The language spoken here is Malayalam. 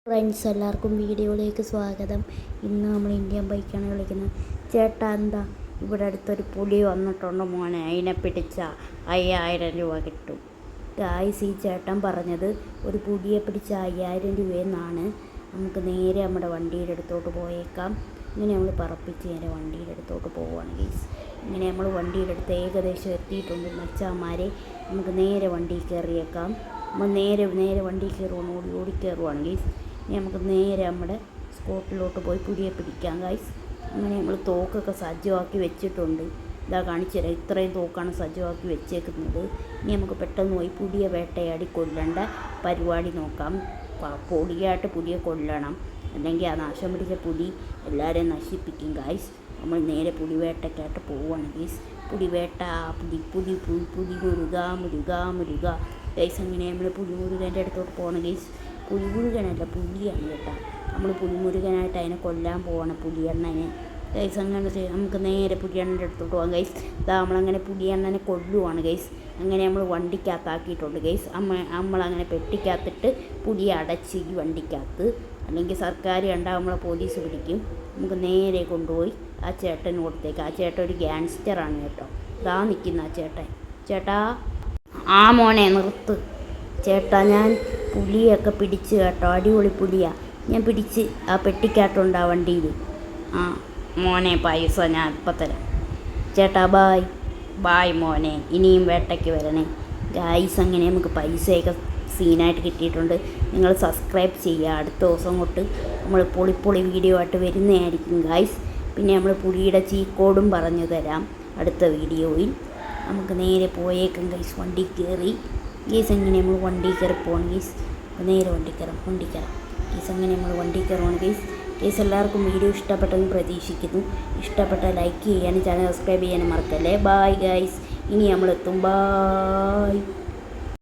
ഫ്രണ്ട്സ് എല്ലാവർക്കും വീഡിയോയിലേക്ക് സ്വാഗതം. ഇന്ന് നമ്മൾ ഇന്ത്യൻ ബൈക്കാണ് കളിക്കുന്നത്. ചേട്ടാ എന്താ ഇവിടെ അടുത്തൊരു പുലി വന്നിട്ടുണ്ട് മോനെ, അതിനെ പിടിച്ച 5000 രൂപ കിട്ടും. ഗായ്സ്, ഈ ചേട്ടൻ പറഞ്ഞത് ഒരു പുലിയെ പിടിച്ച 5000 രൂപയെന്നാണ്. നമുക്ക് നേരെ നമ്മുടെ വണ്ടിയുടെ അടുത്തോട്ട് പോയേക്കാം. ഇങ്ങനെ നമ്മൾ പറപ്പിച്ച് നേരെ വണ്ടിയുടെ അടുത്തോട്ട് പോവുകയാണ് ഗൈസ്. ഇങ്ങനെ നമ്മൾ വണ്ടിയുടെ അടുത്ത് ഏകദേശം എത്തിയിട്ടുണ്ട് മച്ചാന്മാരെ. നമുക്ക് നേരെ വണ്ടിയിൽ കയറിയേക്കാം. നമ്മൾ നേരെ വണ്ടിയിൽ കയറുവാണ്, ഓടി കയറുവാണ് ഗൈസ്. ഇനി നമുക്ക് നേരെ നമ്മുടെ സ്പോട്ടിലോട്ട് പോയി പുലിയെ പിടിക്കാം ഗൈസ്. അങ്ങനെ നമ്മൾ തോക്കൊക്കെ സജ്ജമാക്കി വെച്ചിട്ടുണ്ട്. ഇതാ കാണിച്ചുതരാം, ഇത്രയും തോക്കാണ് സജ്ജമാക്കി വെച്ചേക്കുന്നത്. ഇനി നമുക്ക് പെട്ടെന്ന് പോയി പുലിയെ വേട്ടയാടി കൊല്ലേണ്ട പരിപാടി നോക്കാം. പൊടിയായിട്ട് പുലിയെ കൊല്ലണം, അല്ലെങ്കിൽ ആ നാശം പിടിച്ച പുലി എല്ലാവരെയും നശിപ്പിക്കും ഗൈസ്. നമ്മൾ നേരെ പുലിവേട്ടയ്ക്കായിട്ട് പോവുകയാണ് ഗൈസ്. പുലിവേട്ട പുലി മുരുക ഗൈസ്. അങ്ങനെ നമ്മൾ പുലിമുരുകൻ്റെ അടുത്തോട്ട് പോകണം ഗൈസ്. പുലിമുരുകനല്ല, പുലിയാണ് കേട്ടോ. നമ്മൾ പുലിമുരുകനായിട്ട് അതിനെ കൊല്ലാൻ പോവാണ്, പുലിയണ്ണനെ ഗൈസ്. അങ്ങനെ നമുക്ക് നേരെ പുലിയണ്ണൻ്റെ അടുത്തോട്ട് പോകാം ഗൈസ്. നമ്മളങ്ങനെ പുലിയണ്ണനെ കൊല്ലുവാണ് ഗൈസ്. അങ്ങനെ നമ്മൾ വണ്ടിക്കകത്താക്കിയിട്ടുണ്ട് ഗൈസ്. നമ്മളങ്ങനെ പെട്ടിക്കകത്തിട്ട് പുലിയെ അടച്ച് ഈ വണ്ടിക്കകത്ത്, അല്ലെങ്കിൽ സർക്കാർ കണ്ടാൽ നമ്മളെ പോലീസ് പിടിക്കും. നമുക്ക് നേരെ കൊണ്ടുപോയി ആ ചേട്ടന് കൊടുത്തേക്ക്. ആ ചേട്ടൻ ഒരു ഗ്യാങ്സ്റ്ററാണ് കേട്ടോ. ഇതാ നിൽക്കുന്ന ആ ചേട്ടാ ആ മോനെ നിർത്ത് ചേട്ടാ. ഞാൻ പുലിയൊക്കെ പിടിച്ച് കേട്ടോ, അടിപൊളി പുലിയാണ് ഞാൻ പിടിച്ച്. ആ പെട്ടിക്കകത്തുണ്ട് ആ വണ്ടിയിൽ. ആ മോനെ, പൈസ ഞാൻ ഇപ്പം തരാം ചേട്ടാ. ബായ് മോനെ, ഇനിയും വേട്ടയ്ക്ക് വരണേ ഗായ്സ്. അങ്ങനെ നമുക്ക് പൈസയൊക്കെ സീനായിട്ട് കിട്ടിയിട്ടുണ്ട്. നിങ്ങൾ സബ്സ്ക്രൈബ് ചെയ്യുക. അടുത്ത ദിവസം തൊട്ട് നമ്മൾ പൊളി വീഡിയോ ആയിട്ട് വരുന്നതായിരിക്കും ഗായ്സ്. പിന്നെ നമ്മൾ പുലിയുടെ ചീക്കോടും പറഞ്ഞു തരാം അടുത്ത വീഡിയോയിൽ. നമുക്ക് നേരെ പോയേക്കും ഗൈസ്. വണ്ടി കയറി ഗീസ്. എങ്ങനെ നമ്മൾ വണ്ടി കയറി പോകണം ഗീസ്. നേരെ വണ്ടി കയറാം ഗീസ്. അങ്ങനെ നമ്മൾ വണ്ടി കയറുവാണ് ഗീസ്. എല്ലാവർക്കും വീഡിയോ ഇഷ്ടപ്പെട്ടെന്ന് പ്രതീക്ഷിക്കുന്നു. ഇഷ്ടപ്പെട്ടാൽ ലൈക്ക് ചെയ്യാനും ചാനൽ സബ്സ്ക്രൈബ് ചെയ്യാനും മറക്കല്ലേ. Bye guys. ഇനി നമ്മളെത്തും. ബായ്.